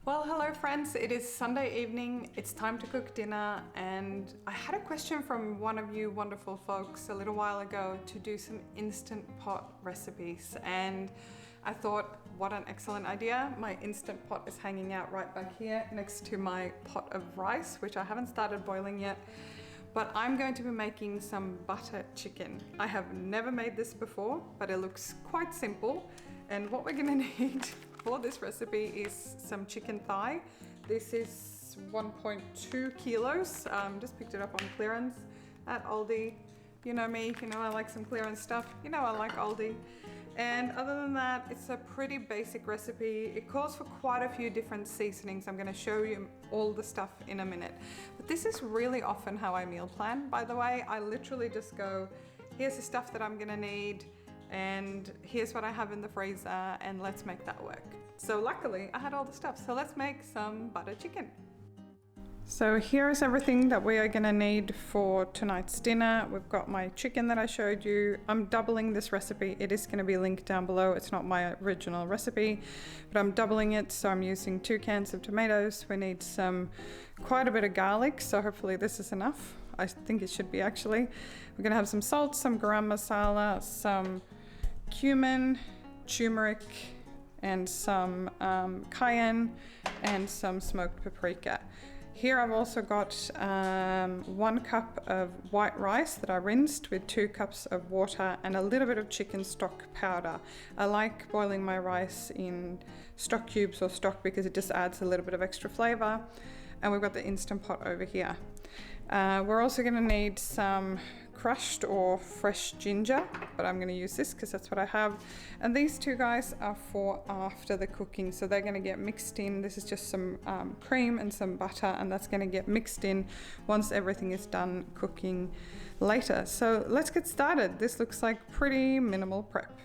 Well, hello friends, it is Sunday evening, it's time to cook dinner, and I had a question from one of you wonderful folks a little while ago to do some Instant Pot recipes, and I thought, what an excellent idea. My Instant Pot is hanging out right back here next to my pot of rice, which I haven't started boiling yet, but I'm going to be making some butter chicken. I have never made this before, but it looks quite simple, and what we're gonna need for this recipe is some chicken thigh. This is 1.2 kilos. Just picked it up on clearance at Aldi. You know me, you know I like some clearance stuff. You know I like Aldi. And other than that, it's a pretty basic recipe. It calls for quite a few different seasonings. I'm gonna show you all the stuff in a minute. But this is really often how I meal plan, by the way. I literally just go, here's the stuff that I'm gonna need, and here's what I have in the freezer, and let's make that work. So luckily I had all the stuff, so let's make some butter chicken. So here's everything that we are gonna need for tonight's dinner. We've got my chicken that I showed you. I'm doubling this recipe. It is gonna be linked down below. It's not my original recipe, but I'm doubling it. So I'm using 2 cans of tomatoes. We need quite a bit of garlic, so hopefully this is enough. I think it should be actually. We're gonna have some salt, some garam masala, some cumin, turmeric, and some cayenne, and some smoked paprika. Here I've also got 1 cup of white rice that I rinsed with 2 cups of water and a little bit of chicken stock powder. I like boiling my rice in stock cubes or stock because it just adds a little bit of extra flavor. And we've got the Instant Pot over here. We're also gonna need some crushed or fresh ginger, but I'm going to use this because that's what I have. And these 2 guys are for after the cooking, so they're going to get mixed in. This is just some cream and some butter, and that's going to get mixed in once everything is done cooking later. So let's get started. This looks like pretty minimal prep.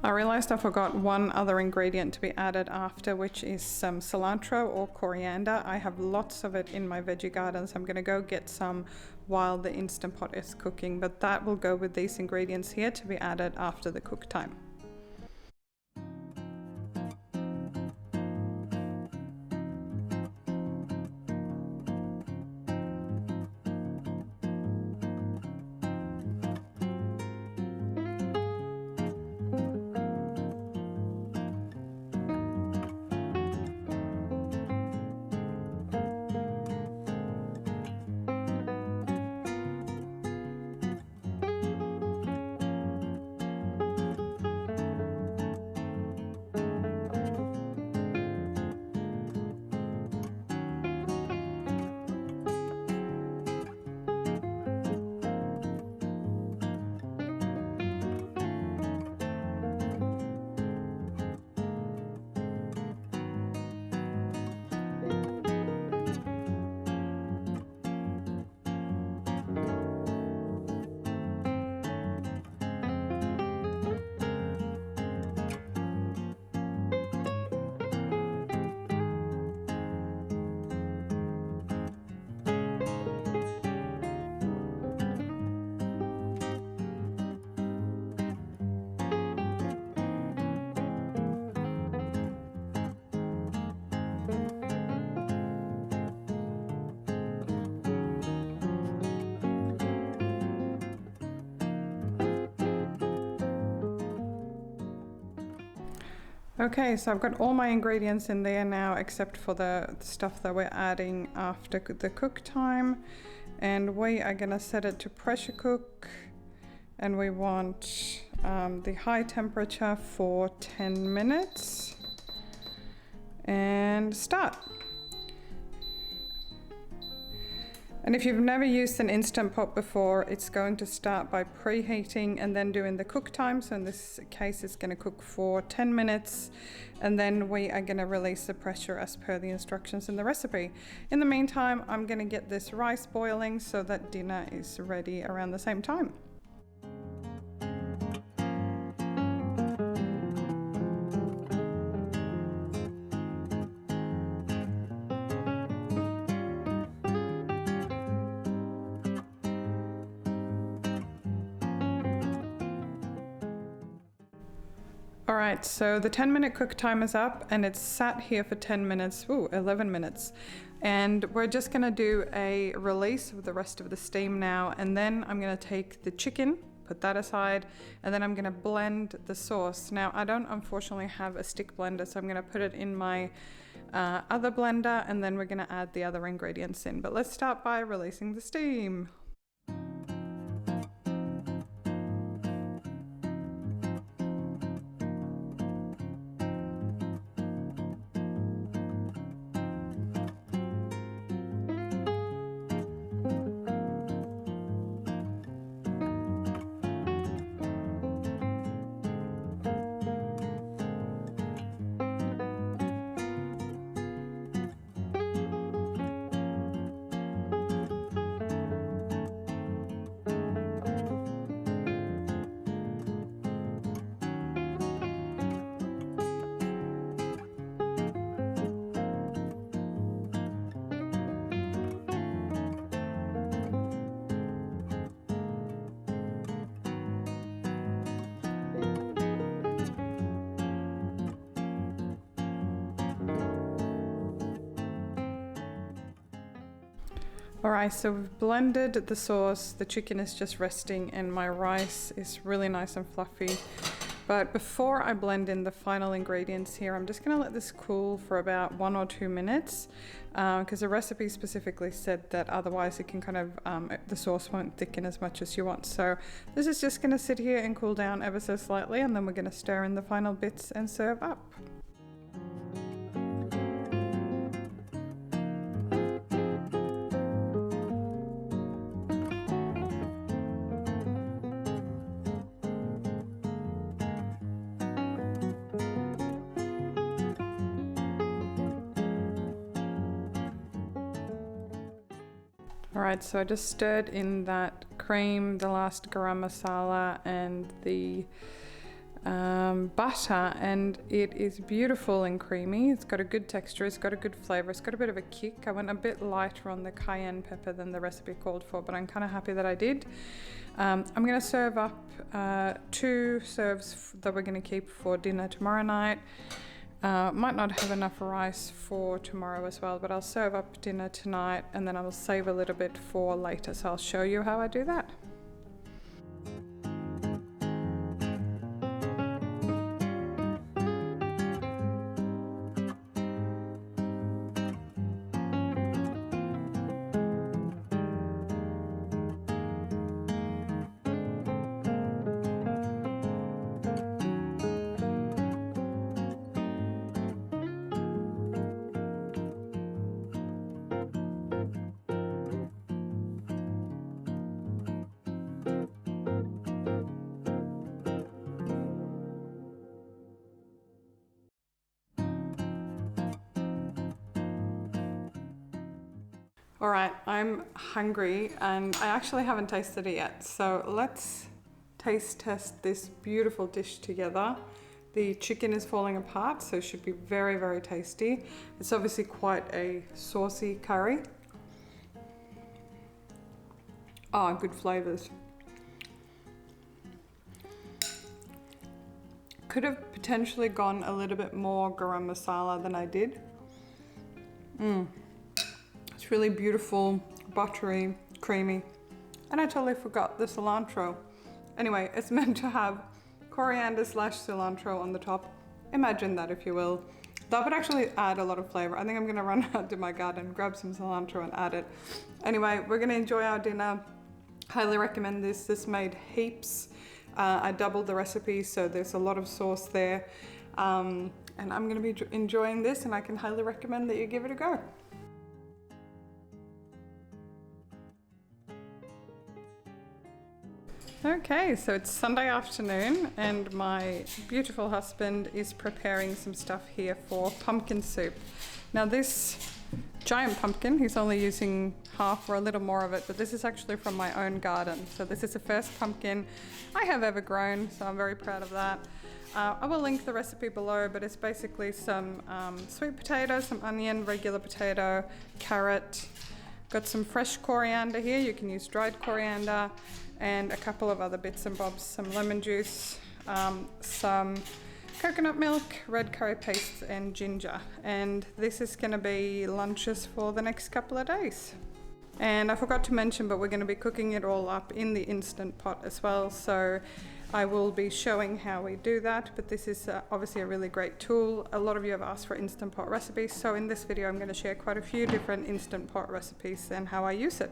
I realized I forgot one other ingredient to be added after, which is some cilantro or coriander. I have lots of it in my veggie garden, so I'm going to go get some while the Instant Pot is cooking, but that will go with these ingredients here to be added after the cook time. Okay, so I've got all my ingredients in there now except for the stuff that we're adding after the cook time. And we are gonna set it to pressure cook, and we want the high temperature for 10 minutes. And start. And if you've never used an Instant Pot before, it's going to start by preheating and then doing the cook time. So in this case, it's going to cook for 10 minutes, and then we are going to release the pressure as per the instructions in the recipe. In the meantime, I'm going to get this rice boiling so that dinner is ready around the same time. All right, so the 10-minute cook time is up and it's sat here for 10 minutes, 11 minutes. And we're just gonna do a release of the rest of the steam now, and then I'm gonna take the chicken, put that aside, and then I'm gonna blend the sauce. Now, I don't unfortunately have a stick blender, so I'm gonna put it in my other blender, and then we're gonna add the other ingredients in. But let's start by releasing the steam. All right, so we've blended the sauce, the chicken is just resting, and my rice is really nice and fluffy. But before I blend in the final ingredients here, I'm just gonna let this cool for about 1 or 2 minutes, because the recipe specifically said that otherwise it can kind of, the sauce won't thicken as much as you want. So this is just gonna sit here and cool down ever so slightly, and then we're gonna stir in the final bits and serve up. All right, so I just stirred in that cream, the last garam masala, and the butter, and it is beautiful and creamy. It's got a good texture, it's got a good flavor, it's got a bit of a kick. I went a bit lighter on the cayenne pepper than the recipe called for, but I'm kind of happy that I did. I'm going to serve up 2 serves that we're going to keep for dinner tomorrow night. Might not have enough rice for tomorrow as well, but I'll serve up dinner tonight and then I will save a little bit for later, so I'll show you how I do that. All right, I'm hungry and I actually haven't tasted it yet. So let's taste test this beautiful dish together. The chicken is falling apart, so it should be very, very tasty. It's obviously quite a saucy curry. Oh, good flavors. Could have potentially gone a little bit more garam masala than I did. It's really beautiful, buttery, creamy. And I totally forgot the cilantro. Anyway, it's meant to have coriander / cilantro on the top. Imagine that, if you will. That would actually add a lot of flavor. I think I'm gonna run out to my garden, grab some cilantro and add it. Anyway, we're gonna enjoy our dinner. Highly recommend this. This made heaps. I doubled the recipe, so there's a lot of sauce there. And I'm gonna be enjoying this, and I can highly recommend that you give it a go. Okay, so it's Sunday afternoon and my beautiful husband is preparing some stuff here for pumpkin soup. Now this giant pumpkin, he's only using half or a little more of it, but this is actually from my own garden. So this is the first pumpkin I have ever grown, so I'm very proud of that. I will link the recipe below, but it's basically some sweet potato, some onion, regular potato, carrot. Got some fresh coriander here, you can use dried coriander, and a couple of other bits and bobs, some lemon juice, some coconut milk, red curry paste and ginger. And this is going to be lunches for the next couple of days. And I forgot to mention, but we're going to be cooking it all up in the Instant Pot as well. So I will be showing how we do that, but this is obviously a really great tool. A lot of you have asked for Instant Pot recipes. So in this video, I'm going to share quite a few different Instant Pot recipes and how I use it.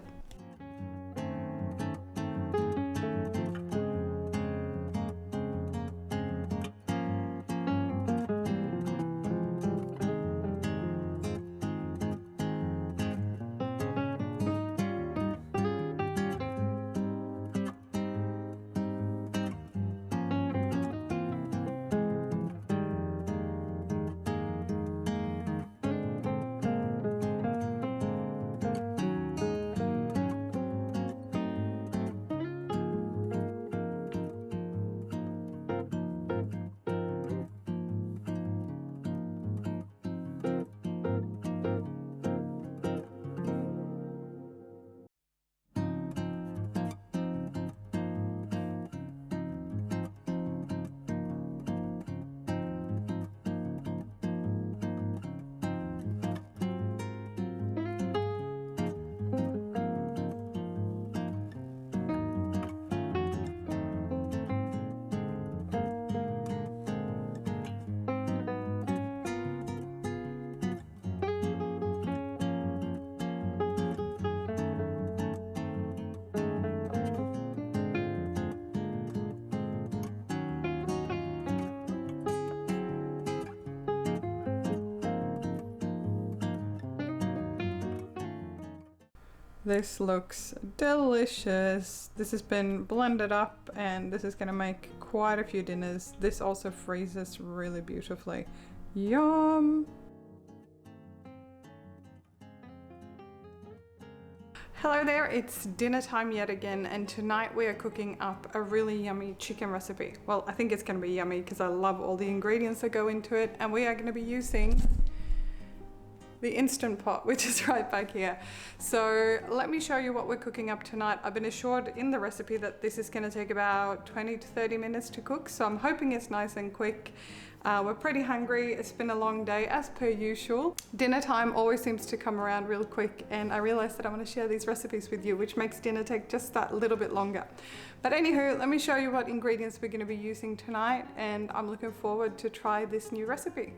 This looks delicious. This has been blended up and this is going to make quite a few dinners. This also freezes really beautifully. Yum! Hello there, it's dinner time yet again, and tonight we are cooking up a really yummy chicken recipe. Well, I think it's going to be yummy because I love all the ingredients that go into it, and we are going to be using the Instant Pot, which is right back here. So let me show you what we're cooking up tonight. I've been assured in the recipe that this is going to take about 20 to 30 minutes to cook, so I'm hoping it's nice and quick. We're pretty hungry. It's been a long day as per usual. Dinner time always seems to come around real quick, and I realized that I want to share these recipes with you, which makes dinner take just that little bit longer. But anywho, let me show you what ingredients we're going to be using tonight, and I'm looking forward to try this new recipe.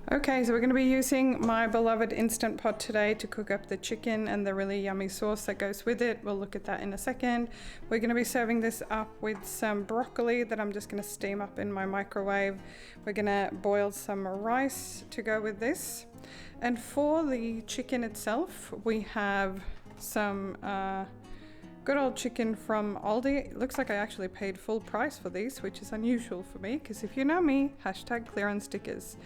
Okay, so we're going to be using my beloved Instant Pot today to cook up the chicken and the really yummy sauce that goes with it. We'll look at that in a second. We're going to be serving this up with some broccoli that I'm just going to steam up in my microwave. We're going to boil some rice to go with this. And for the chicken itself, we have some good old chicken from Aldi. It looks like I actually paid full price for these, which is unusual for me, because if you know me, #clearance stickers.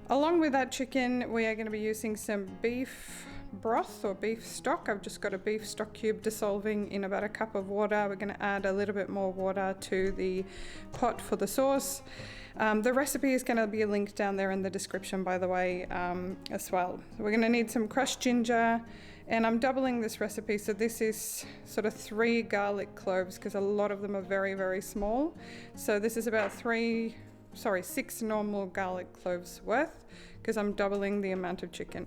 Along with that chicken, we are going to be using some beef broth or beef stock. I've just got a beef stock cube dissolving in about a cup of water. We're going to add a little bit more water to the pot for the sauce. The recipe is going to be linked down there in the description, by the way, as well. We're going to need some crushed ginger, and I'm doubling this recipe, so this is sort of 3 garlic cloves because a lot of them are very, very small. So this is about 6 normal garlic cloves worth, because I'm doubling the amount of chicken.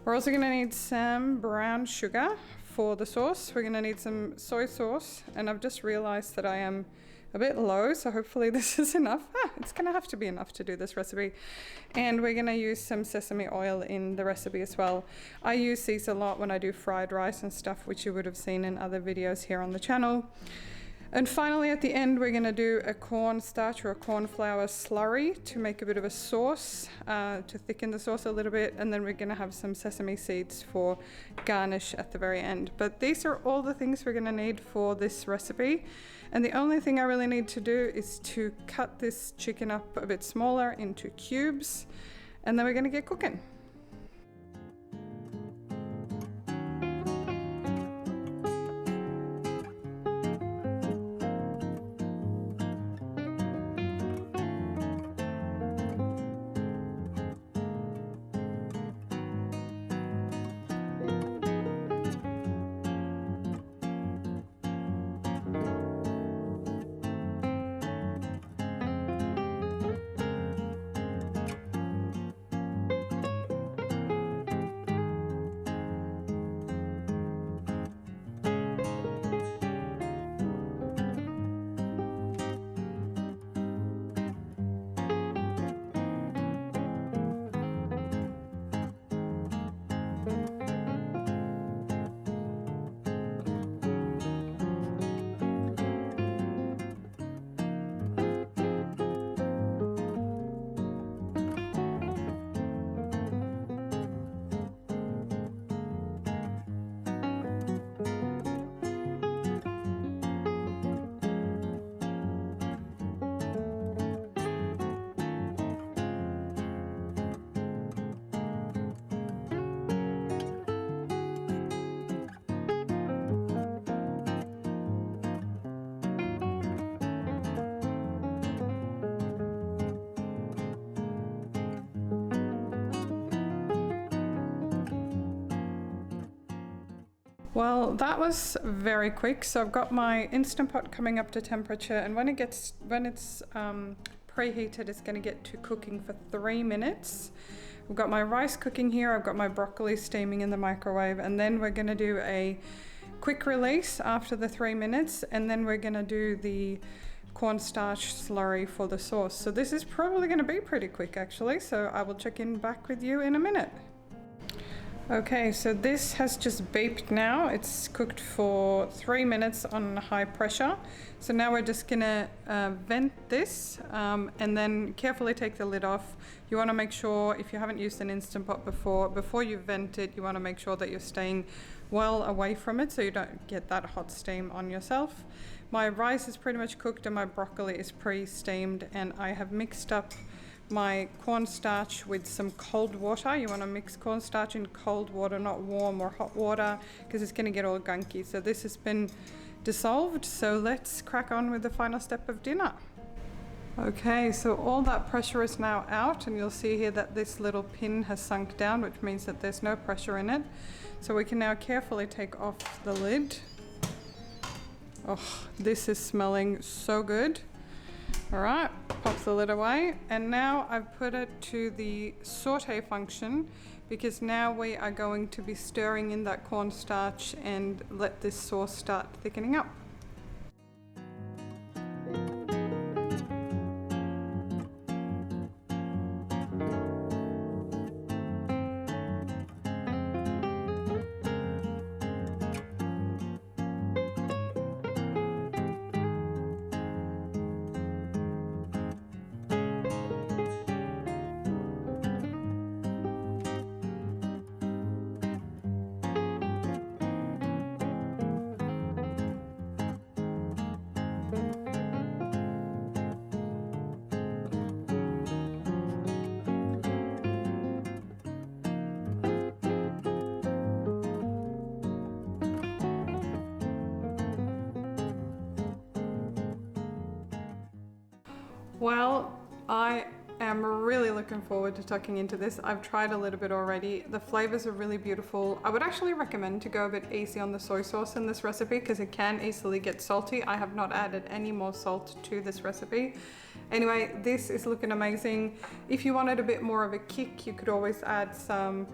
We're also going to need some brown sugar for the sauce. We're going to need some soy sauce, and I've just realized that I am a bit low, so hopefully this is enough. It's going to have to be enough to do this recipe. And we're going to use some sesame oil in the recipe as well. I use these a lot when I do fried rice and stuff, which you would have seen in other videos here on the channel. And finally, at the end, we're going to do a cornstarch or a corn flour slurry to make a bit of a sauce, to thicken the sauce a little bit. And then we're going to have some sesame seeds for garnish at the very end. But these are all the things we're going to need for this recipe. And the only thing I really need to do is to cut this chicken up a bit smaller into cubes. And then we're going to get cooking. Well, that was very quick. So I've got my Instant Pot coming up to temperature, and when it's preheated, it's going to get to cooking for 3 minutes. I've got my rice cooking here, I've got my broccoli steaming in the microwave, and then we're going to do a quick release after the 3 minutes, and then we're going to do the cornstarch slurry for the sauce. So this is probably going to be pretty quick actually, so I will check in back with you in a minute. Okay, so this has just beeped now. It's cooked for 3 minutes on high pressure. So now we're just gonna vent this and then carefully take the lid off. You wanna make sure, if you haven't used an Instant Pot before you vent it, you wanna make sure that you're staying well away from it so you don't get that hot steam on yourself. My rice is pretty much cooked and my broccoli is pre-steamed, and I have mixed up my cornstarch with some cold water. You want to mix cornstarch in cold water, not warm or hot water, because it's going to get all gunky. So this has been dissolved, so let's crack on with the final step of dinner. Okay, so all that pressure is now out, and you'll see here that this little pin has sunk down, which means that there's no pressure in it. So we can now carefully take off the lid. Oh, this is smelling so good. All right, pop the lid away, and now I've put it to the saute function, because now we are going to be stirring in that cornstarch and let this sauce start thickening up. Well, I am really looking forward to tucking into this. I've tried a little bit already. The flavors are really beautiful. I would actually recommend to go a bit easy on the soy sauce in this recipe because it can easily get salty. I have not added any more salt to this recipe. Anyway, this is looking amazing. If you wanted a bit more of a kick, you could always add some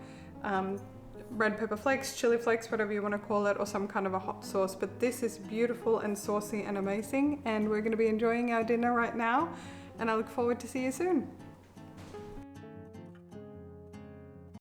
red pepper flakes, chili flakes, whatever you want to call it, or some kind of a hot sauce. But this is beautiful and saucy and amazing, and we're going to be enjoying our dinner right now, and I look forward to see you soon.